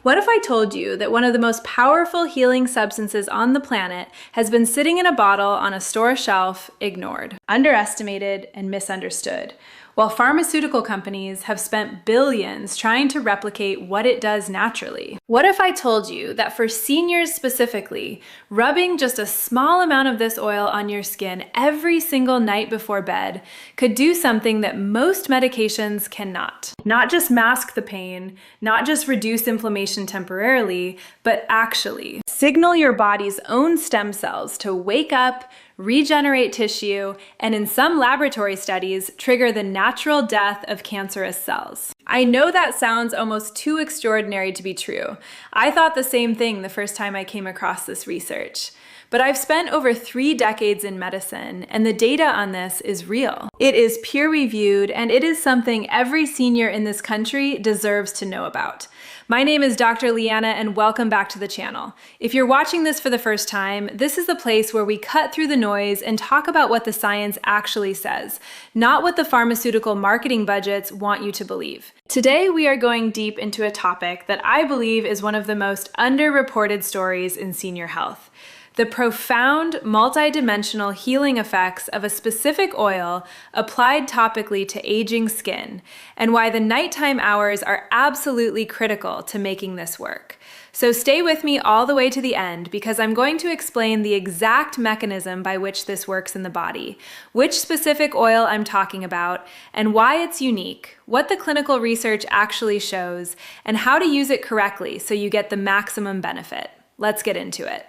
What if I told you that one of the most powerful healing substances on the planet has been sitting in a bottle on a store shelf, ignored, underestimated, and misunderstood, while pharmaceutical companies have spent billions trying to replicate what it does naturally? What if I told you that for seniors specifically, rubbing just a small amount of this oil on your skin every single night before bed could do something that most medications cannot? Not just mask the pain, not just reduce inflammation temporarily, but actually signal your body's own stem cells to wake up, regenerate tissue, and in some laboratory studies, trigger the natural death of cancerous cells. I know that sounds almost too extraordinary to be true. I thought the same thing the first time I came across this research. But I've spent over 3 decades in medicine, and the data on this is real. It is peer-reviewed, and it is something every senior in this country deserves to know about. My name is Dr. Leanna, and welcome back to the channel. If you're watching this for the first time, this is the place where we cut through the noise and talk about what the science actually says, not what the pharmaceutical marketing budgets want you to believe. Today, we are going deep into a topic that I believe is one of the most underreported stories in senior health: the profound, multidimensional healing effects of a specific oil applied topically to aging skin, and why the nighttime hours are absolutely critical to making this work. So stay with me all the way to the end, because I'm going to explain the exact mechanism by which this works in the body, which specific oil I'm talking about, and why it's unique, what the clinical research actually shows, and how to use it correctly so you get the maximum benefit. Let's get into it.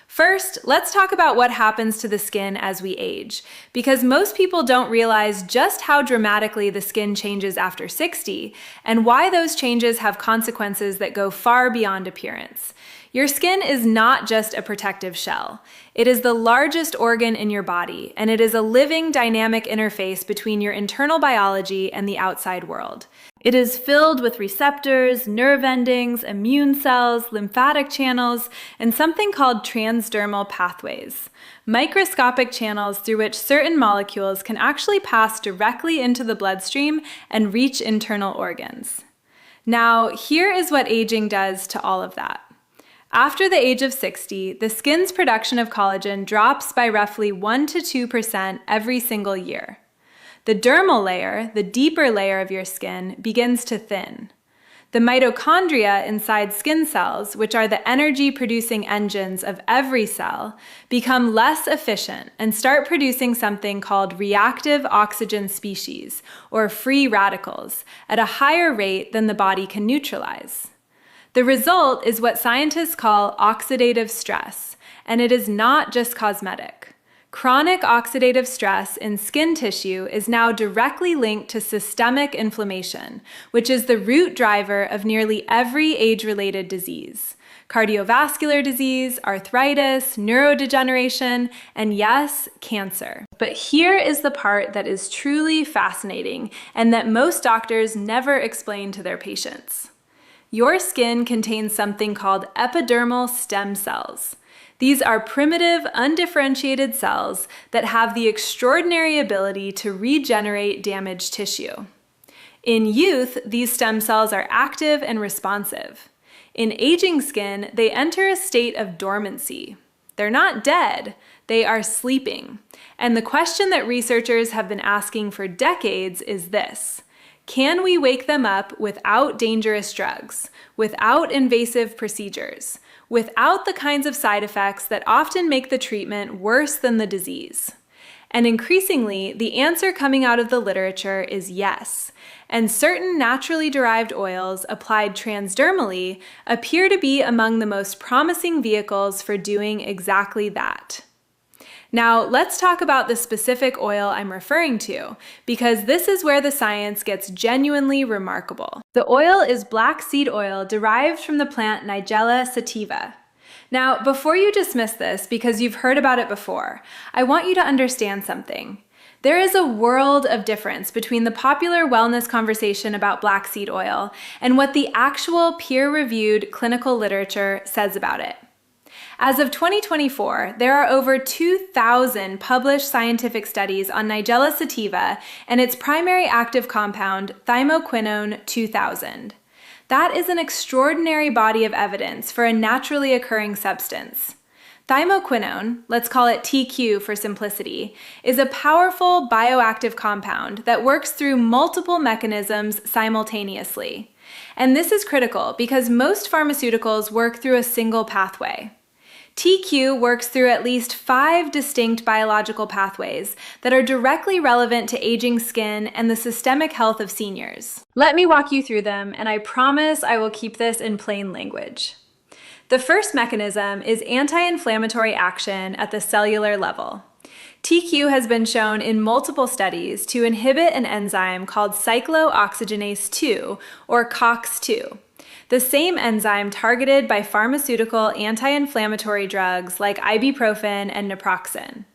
First, let's talk about what happens to the skin as we age, because most people don't realize just how dramatically the skin changes after 60, and why those changes have consequences that go far beyond appearance. Your skin is not just a protective shell. It is the largest organ in your body, and it is a living, dynamic interface between your internal biology and the outside world. It is filled with receptors, nerve endings, immune cells, lymphatic channels, and something called transdermal pathways, microscopic channels through which certain molecules can actually pass directly into the bloodstream and reach internal organs. Now, here is what aging does to all of that. After the age of 60, the skin's production of collagen drops by roughly 1 to 2% every single year. The dermal layer, the deeper layer of your skin, begins to thin. The mitochondria inside skin cells, which are the energy-producing engines of every cell, become less efficient and start producing something called reactive oxygen species, or free radicals, at a higher rate than the body can neutralize. The result is what scientists call oxidative stress, and it is not just cosmetic. Chronic oxidative stress in skin tissue is now directly linked to systemic inflammation, which is the root driver of nearly every age-related disease: cardiovascular disease, arthritis, neurodegeneration, and yes, cancer. But here is the part that is truly fascinating and that most doctors never explain to their patients. Your skin contains something called epidermal stem cells. These are primitive, undifferentiated cells that have the extraordinary ability to regenerate damaged tissue. In youth, these stem cells are active and responsive. In aging skin, they enter a state of dormancy. They're not dead, they are sleeping. And the question that researchers have been asking for decades is this: can we wake them up without dangerous drugs, without invasive procedures, without the kinds of side effects that often make the treatment worse than the disease? And increasingly, the answer coming out of the literature is yes. And certain naturally derived oils applied transdermally appear to be among the most promising vehicles for doing exactly that. Now, let's talk about the specific oil I'm referring to, because this is where the science gets genuinely remarkable. The oil is black seed oil derived from the plant Nigella sativa. Now, before you dismiss this because you've heard about it before, I want you to understand something. There is a world of difference between the popular wellness conversation about black seed oil and what the actual peer-reviewed clinical literature says about it. As of 2024, there are over 2,000 published scientific studies on Nigella sativa and its primary active compound, thymoquinone 2000. That is an extraordinary body of evidence for a naturally occurring substance. Thymoquinone, let's call it TQ for simplicity, is a powerful bioactive compound that works through multiple mechanisms simultaneously. And this is critical because most pharmaceuticals work through a single pathway. TQ works through at least 5 distinct biological pathways that are directly relevant to aging skin and the systemic health of seniors. Let me walk you through them, and I promise I will keep this in plain language. The first mechanism is anti-inflammatory action at the cellular level. TQ has been shown in multiple studies to inhibit an enzyme called cyclooxygenase 2, or COX-2, the same enzyme targeted by pharmaceutical anti-inflammatory drugs like ibuprofen and naproxen.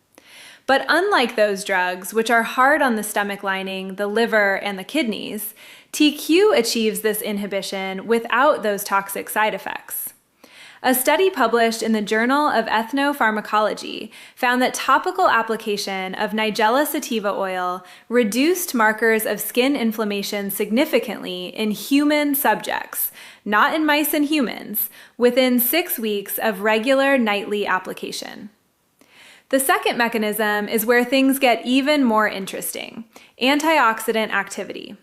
But unlike those drugs, which are hard on the stomach lining, the liver, and the kidneys, TQ achieves this inhibition without those toxic side effects. A study published in the Journal of Ethnopharmacology found that topical application of Nigella sativa oil reduced markers of skin inflammation significantly in human subjects, not in mice and humans, within 6 weeks of regular nightly application. The second mechanism is where things get even more interesting: antioxidant activity.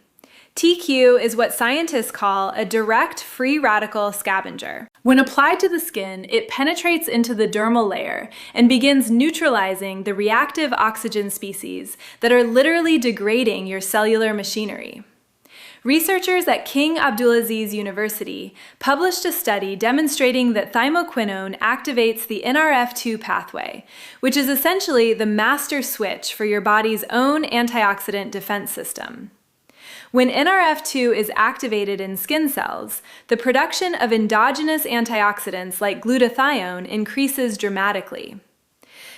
TQ is what scientists call a direct free radical scavenger. When applied to the skin, it penetrates into the dermal layer and begins neutralizing the reactive oxygen species that are literally degrading your cellular machinery. Researchers at King Abdulaziz University published a study demonstrating that thymoquinone activates the NRF2 pathway, which is essentially the master switch for your body's own antioxidant defense system. When NRF2 is activated in skin cells, the production of endogenous antioxidants like glutathione increases dramatically.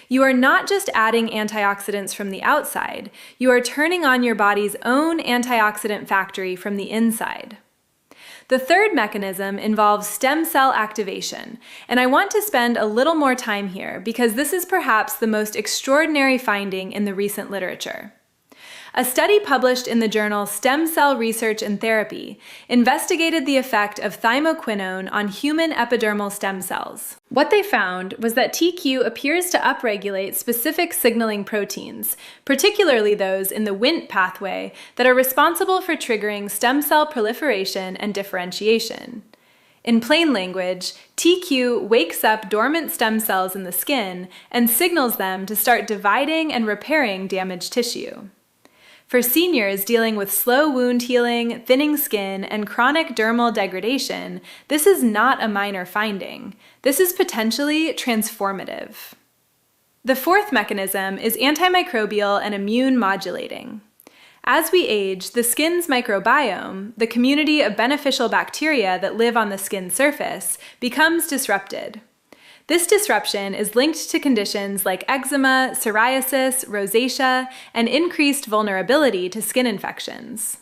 You are not just adding antioxidants from the outside, you are turning on your body's own antioxidant factory from the inside. The third mechanism involves stem cell activation, and I want to spend a little more time here because this is perhaps the most extraordinary finding in the recent literature. A study published in the journal Stem Cell Research and Therapy investigated the effect of thymoquinone on human epidermal stem cells. What they found was that TQ appears to upregulate specific signaling proteins, particularly those in the Wnt pathway that are responsible for triggering stem cell proliferation and differentiation. In plain language, TQ wakes up dormant stem cells in the skin and signals them to start dividing and repairing damaged tissue. For seniors dealing with slow wound healing, thinning skin, and chronic dermal degradation, this is not a minor finding. This is potentially transformative. The fourth mechanism is antimicrobial and immune modulating. As we age, the skin's microbiome, the community of beneficial bacteria that live on the skin surface, becomes disrupted. This disruption is linked to conditions like eczema, psoriasis, rosacea, and increased vulnerability to skin infections.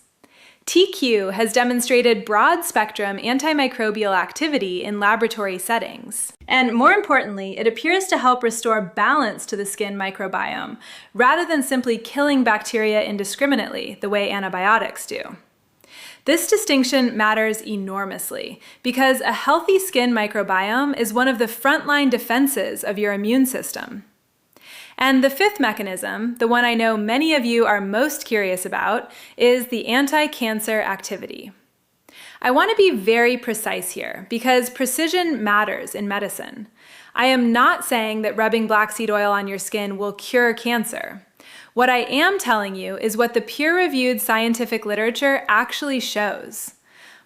TQ has demonstrated broad-spectrum antimicrobial activity in laboratory settings. And more importantly, it appears to help restore balance to the skin microbiome, rather than simply killing bacteria indiscriminately, the way antibiotics do. This distinction matters enormously because a healthy skin microbiome is one of the frontline defenses of your immune system. And the fifth mechanism, the one I know many of you are most curious about, is the anti-cancer activity. I want to be very precise here because precision matters in medicine. I am not saying that rubbing black seed oil on your skin will cure cancer. What I am telling you is what the peer-reviewed scientific literature actually shows.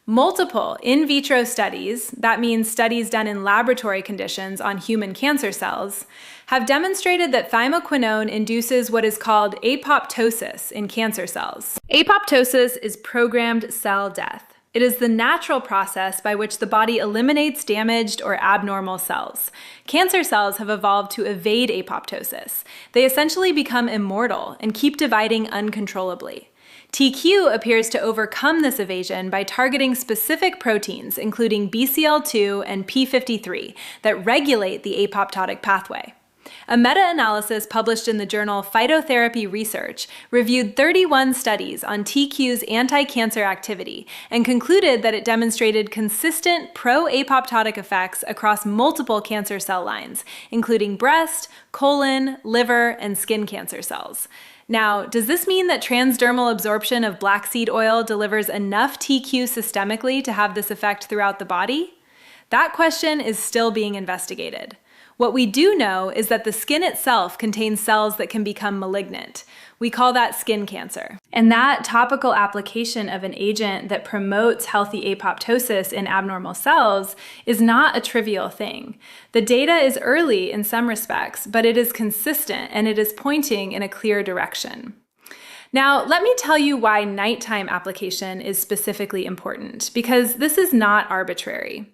Multiple in vitro studies, that means studies done in laboratory conditions on human cancer cells, have demonstrated that thymoquinone induces what is called apoptosis in cancer cells. Apoptosis is programmed cell death. It is the natural process by which the body eliminates damaged or abnormal cells. Cancer cells have evolved to evade apoptosis. They essentially become immortal and keep dividing uncontrollably. TQ appears to overcome this evasion by targeting specific proteins, including BCL2 and P53, that regulate the apoptotic pathway. A meta-analysis published in the journal Phytotherapy Research reviewed 31 studies on TQ's anti-cancer activity and concluded that it demonstrated consistent pro-apoptotic effects across multiple cancer cell lines, including breast, colon, liver, and skin cancer cells. Now, does this mean that transdermal absorption of black seed oil delivers enough TQ systemically to have this effect throughout the body? That question is still being investigated. What we do know is that the skin itself contains cells that can become malignant. We call that skin cancer. And that topical application of an agent that promotes healthy apoptosis in abnormal cells is not a trivial thing. The data is early in some respects, but it is consistent and it is pointing in a clear direction. Now, let me tell you why nighttime application is specifically important, because this is not arbitrary.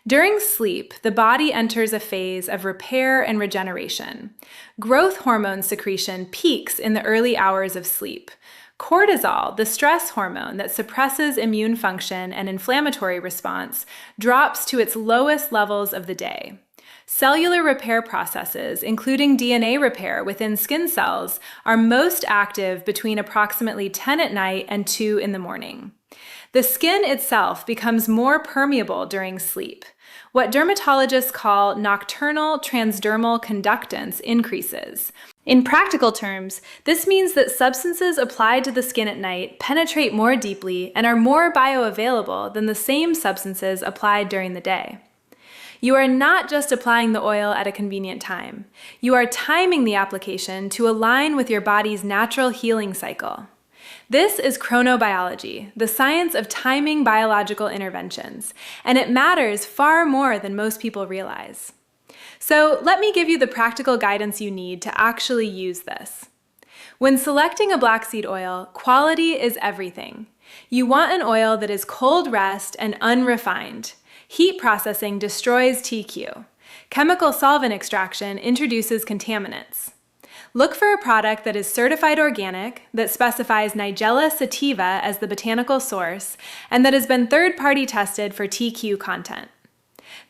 During sleep, the body enters a phase of repair and regeneration. Growth hormone secretion peaks in the early hours of sleep. Cortisol, the stress hormone that suppresses immune function and inflammatory response, drops to its lowest levels of the day. Cellular repair processes, including DNA repair within skin cells, are most active between approximately 10 at night and 2 in the morning. The skin itself becomes more permeable during sleep. What dermatologists call nocturnal transdermal conductance increases. In practical terms, this means that substances applied to the skin at night penetrate more deeply and are more bioavailable than the same substances applied during the day. You are not just applying the oil at a convenient time. You are timing the application to align with your body's natural healing cycle. This is chronobiology, the science of timing biological interventions, and it matters far more than most people realize. So let me give you the practical guidance you need to actually use this. When selecting a black seed oil, quality is everything. You want an oil that is cold pressed and unrefined. Heat processing destroys TQ. Chemical solvent extraction introduces contaminants. Look for a product that is certified organic, that specifies Nigella sativa as the botanical source, and that has been third-party tested for TQ content.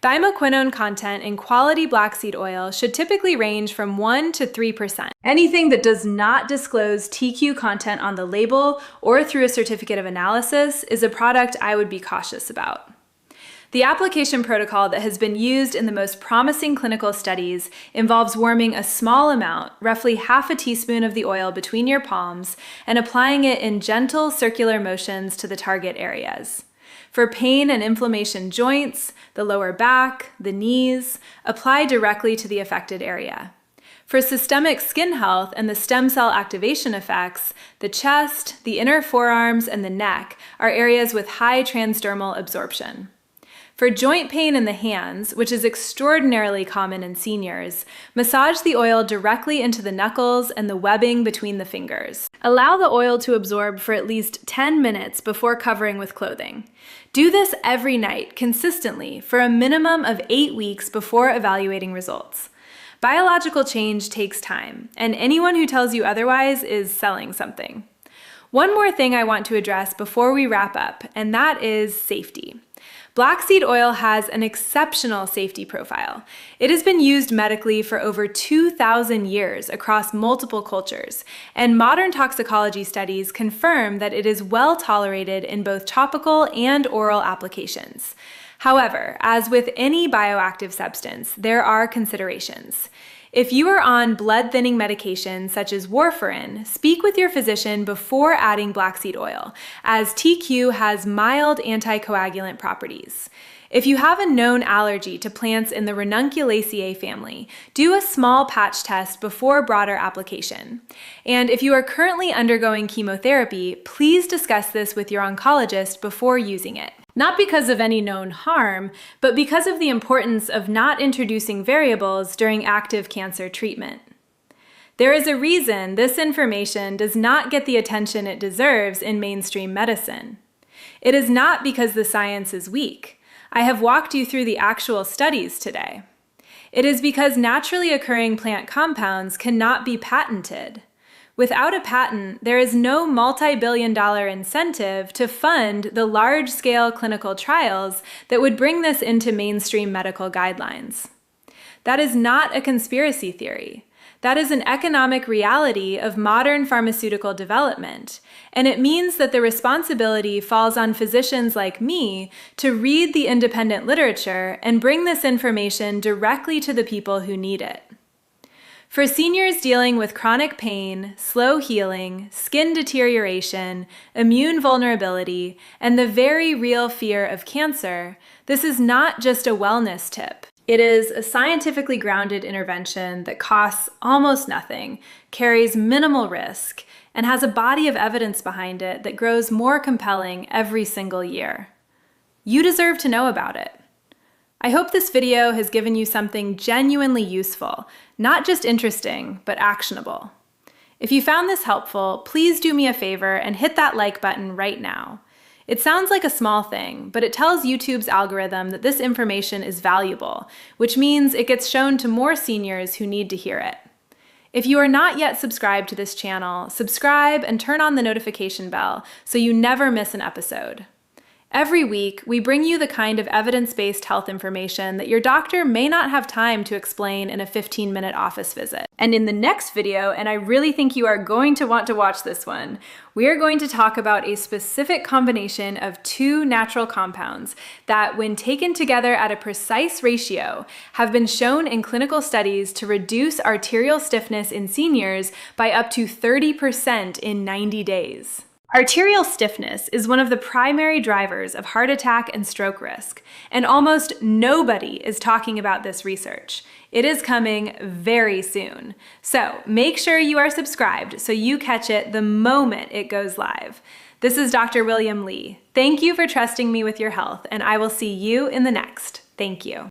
Thymoquinone content in quality black seed oil should typically range from 1 to 3%. Anything that does not disclose TQ content on the label or through a certificate of analysis is a product I would be cautious about. The application protocol that has been used in the most promising clinical studies involves warming a small amount, roughly half a teaspoon of the oil between your palms, and applying it in gentle circular motions to the target areas. For pain and inflammation joints, the lower back, the knees, apply directly to the affected area. For systemic skin health and the stem cell activation effects, the chest, the inner forearms, and the neck are areas with high transdermal absorption. For joint pain in the hands, which is extraordinarily common in seniors, massage the oil directly into the knuckles and the webbing between the fingers. Allow the oil to absorb for at least 10 minutes before covering with clothing. Do this every night, consistently, for a minimum of 8 weeks before evaluating results. Biological change takes time, and anyone who tells you otherwise is selling something. One more thing I want to address before we wrap up, and that is safety. Black seed oil has an exceptional safety profile. It has been used medically for over 2,000 years across multiple cultures, and modern toxicology studies confirm that it is well tolerated in both topical and oral applications. However, as with any bioactive substance, there are considerations. If you are on blood-thinning medication such as warfarin, speak with your physician before adding black seed oil, as TQ has mild anticoagulant properties. If you have a known allergy to plants in the Ranunculaceae family, do a small patch test before broader application. And if you are currently undergoing chemotherapy, please discuss this with your oncologist before using it. Not because of any known harm, but because of the importance of not introducing variables during active cancer treatment. There is a reason this information does not get the attention it deserves in mainstream medicine. It is not because the science is weak. I have walked you through the actual studies today. It is because naturally occurring plant compounds cannot be patented. Without a patent, there is no multi-billion-dollar incentive to fund the large-scale clinical trials that would bring this into mainstream medical guidelines. That is not a conspiracy theory. That is an economic reality of modern pharmaceutical development, and it means that the responsibility falls on physicians like me to read the independent literature and bring this information directly to the people who need it. For seniors dealing with chronic pain, slow healing, skin deterioration, immune vulnerability, and the very real fear of cancer, this is not just a wellness tip. It is a scientifically grounded intervention that costs almost nothing, carries minimal risk, and has a body of evidence behind it that grows more compelling every single year. You deserve to know about it. I hope this video has given you something genuinely useful, not just interesting, but actionable. If you found this helpful, please do me a favor and hit that like button right now. It sounds like a small thing, but it tells YouTube's algorithm that this information is valuable, which means it gets shown to more seniors who need to hear it. If you are not yet subscribed to this channel, subscribe and turn on the notification bell so you never miss an episode. Every week, we bring you the kind of evidence-based health information that your doctor may not have time to explain in a 15-minute office visit. And in the next video, and I really think you are going to want to watch this one, we are going to talk about a specific combination of two natural compounds that, when taken together at a precise ratio, have been shown in clinical studies to reduce arterial stiffness in seniors by up to 30% in 90 days. Arterial stiffness is one of the primary drivers of heart attack and stroke risk, and almost nobody is talking about this research. It is coming very soon. So make sure you are subscribed so you catch it the moment it goes live. This is Dr. William Lee. Thank you for trusting me with your health, and I will see you in the next. Thank you.